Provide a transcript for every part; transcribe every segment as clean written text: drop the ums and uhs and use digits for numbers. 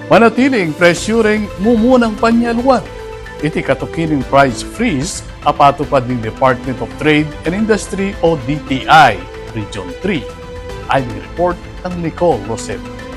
Manatiling presyuring mumunang panyaluan. Iti katukining price freeze apatupad ng Department of Trade and Industry o DTI, Region 3. Ay report ng Nicole Rosette.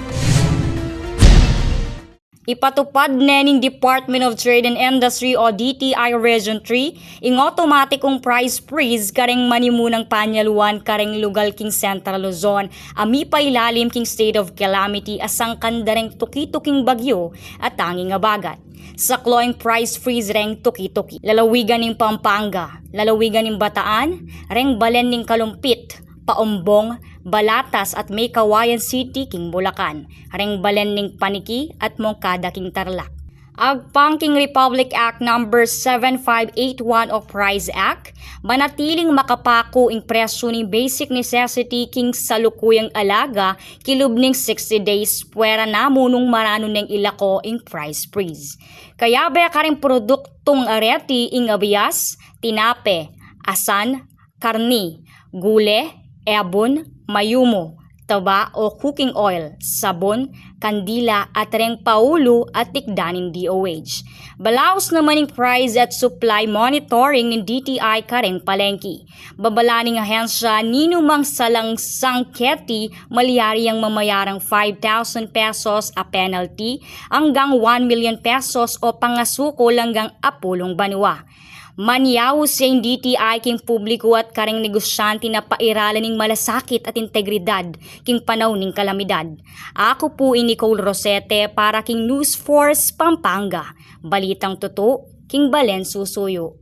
Ipatupad nening Department of Trade and Industry o DTI Region 3 ing automatikong price freeze kareng manimunang panyaluan kareng lugal king Central Luzon ami pailalim king state of calamity asang kandareng tuki-tuking bagyo at tanging abagat. Sakloing price freeze reng tuki-tuki. Lalawigan ning Pampanga, lalawigan ning Bataan, reng balen ning Kalumpit, Paumbong, Balatas at May Kawayan City king Bulacan, reng balen ning Paniki at Moncada king Tarlac. Agpang king Republic Act No. 7581 o Price Act, manatiling makapako ing presyo ning basic necessity king salukuyang alaga kilub ning 60 days puwera namunong marano ning ilako ing price freeze. Kaya ba karing produktong areti ing abiyas, tinape, asan, karni, gule, ebon, mayumo, taba o cooking oil, sabon, kandila at reng paulo at tikdanin DOH. Balaos naman ng price at supply monitoring ng DTI kareng palengki. Babalaning ahensya ninumang salang sangketi malyari ang mamayarang 5,000 pesos a penalty hanggang 1 million pesos o pangasukol hanggang 10 banwa. Manyaw sa DTI king publiko at kareng negosyante na pairalan ng malasakit at integridad king panaw ning kalamidad. Ako po Nicole Rosette para king News Force Pampanga. Balitang totoo king Balen Susuyo.